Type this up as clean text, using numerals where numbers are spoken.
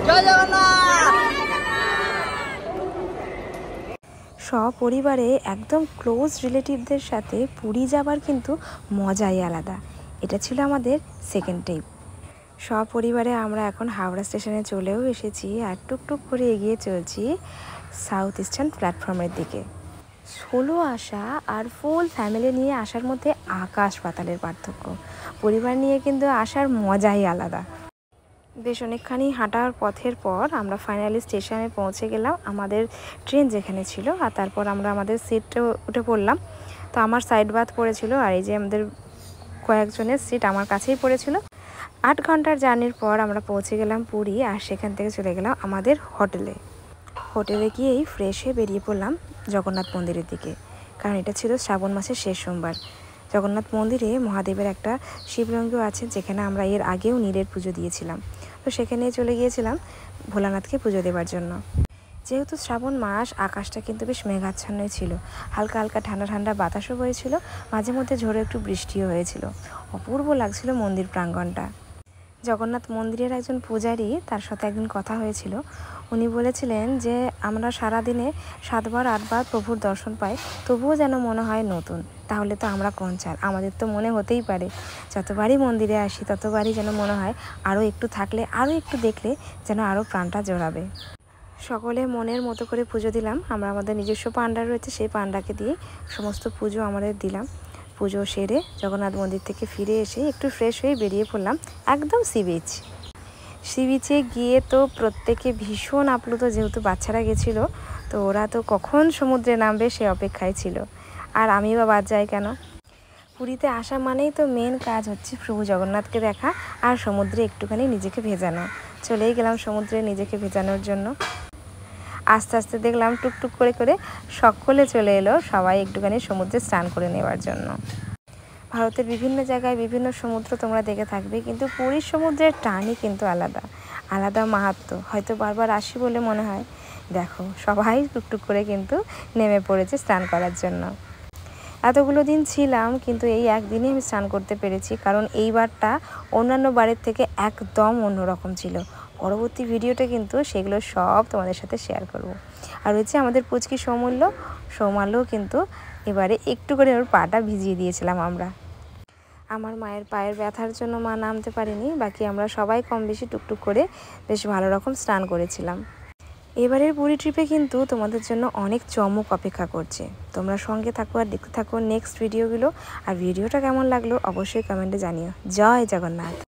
জয় জগন্নাথ। সপরিবারে একদম ক্লোজ রিলেটিভদের সাথে পুরী যাবার কিন্তু মজাই আলাদা। এটা ছিল আমাদের সেকেন্ড ট্রিপ। সপরিবারে আমরা এখন হাওড়া স্টেশনে চলেও এসেছি আর টুকটুক করে এগিয়ে চলছি সাউথ ইস্টার্ন প্ল্যাটফর্মের দিকে। সোলো আসা আর ফুল ফ্যামিলি নিয়ে আসার মধ্যে আকাশ পাতালের পার্থক্য। পরিবার নিয়ে কিন্তু আসার মজাই আলাদা। বেশ অনেকখানি হাঁটার পথের পর আমরা ফাইনালি স্টেশনে পৌঁছে গেলাম, আমাদের ট্রেন যেখানে ছিল। আর তারপর আমরা আমাদের সিটে উঠে পড়লাম। তো আমার সাইড বাথ পড়েছিল আর এই যে আমাদের কয়েকজনের সিট আমার কাছেই পড়েছিল। 8 ঘন্টার জার্নির পর আমরা পৌঁছে গেলাম পুরী আর সেখান থেকে চলে গেলাম আমাদের হোটেলে গিয়েই ফ্রেশ হয়ে বেরিয়ে পড়লাম জগন্নাথ মন্দিরের দিকে, কারণ এটা ছিল শ্রাবণ মাসের শেষ সোমবার। জগন্নাথ মন্দিরে মহাদেবের একটা শিবলিঙ্গ আছে, যেখানে আমরা এর আগেও নীলের পুজো দিয়েছিলাম। তো সেখানে চলে গিয়েছিলাম ভোলানাথকে পুজো দেওয়ার জন্য। যেহেতু শ্রাবণ মাস, আকাশটা কিন্তু বেশ মেঘাচ্ছন্নই ছিল। হালকা হালকা ঠান্ডা ঠান্ডা বাতাসও বয়েছিল, মাঝে মধ্যে ঝোড়ো একটু বৃষ্টিও হয়েছিল। অপূর্ব লাগছিল মন্দির প্রাঙ্গণটা। জগন্নাথ মন্দিরের একজন পূজারী, তার সাথে একদিন কথা হয়েছিল। উনি বলেছিলেন যে আমরা সারাদিনে 7 বার 8 বার প্রভুর দর্শন পাই, তবুও যেন মনে হয় নতুন। তাহলে তো আমরা কোন চাল, আমাদের তো মনে হতেই পারে যতবারই মন্দিরে আসি ততবারই যেন মনে হয় আরও একটু থাকলে, আরও একটু দেখলে যেন আরও প্রাণটা জোড়াবে। সকলে মনের মতো করে পুজো দিলাম। আমরা আমাদের নিজস্ব পান্ডা রয়েছে, সেই পান্ডাকে দিয়ে সমস্ত পুজো আমাদের দিলাম। পুজো সেরে জগন্নাথ মন্দির থেকে ফিরে এসে একটু ফ্রেশ হয়ে বেরিয়ে পড়লাম একদম সি বিচে গিয়ে তো প্রত্যেকে ভীষণ আপ্লুত, যেহেতু বাচ্চারা গেছিলো, তো ওরা তো কখন সমুদ্রে নামবে সে অপেক্ষায় ছিল। আর আমিও বা বাদ যাই কেন। পুরীতে আসা মানেই তো মেন কাজ হচ্ছে প্রভু জগন্নাথকে দেখা আর সমুদ্রে একটুখানি নিজেকে ভেজানো। চলেই গেলাম সমুদ্রে নিজেকে ভেজানোর জন্য। আস্তে আস্তে দেখলাম টুকটুক করে করে সকলে চলে এলো, সবাই একটুখানি সমুদ্রে স্নান করে নেওয়ার জন্য। ভারতের বিভিন্ন জায়গায় বিভিন্ন সমুদ্র তোমরা দেখে থাকবে, কিন্তু পুরীর সমুদ্রের টানই কিন্তু আলাদা মাহাত্ম্য। হয়তো বারবার আসি বলে মনে হয়। দেখো সবাই টুকটুক করে কিন্তু নেমে পড়েছে স্নান করার জন্য। এতগুলো দিন ছিলাম, কিন্তু এই একদিনই আমি স্নান করতে পেরেছি, কারণ এইবারটা অন্যান্য বারের থেকে একদম অন্যরকম ছিল। পরবর্তী ভিডিওটা কিন্তু সেগুলো সব তোমাদের সাথে শেয়ার করব। আর হচ্ছে আমাদের পুচকি সৌমাল্যও কিন্তু এবারে একটু করে ওর পাটা ভিজিয়ে দিয়েছিলাম আমরা। আমার মায়ের পায়ের ব্যথার জন্য মা নামতে পারিনি, বাকি আমরা সবাই কম বেশি টুকটুক করে বেশ ভালো রকম স্নান করেছিলাম। এবারের পুরী ট্রিপে কিন্তু তোমাদের জন্য অনেক চমক অপেক্ষা করছে। তোমরা সঙ্গে থাকো আর দেখতে থাকো নেক্সট ভিডিওগুলো। আর ভিডিওটা কেমন লাগলো অবশ্যই কমেন্টে জানিও। জয় জগন্নাথ।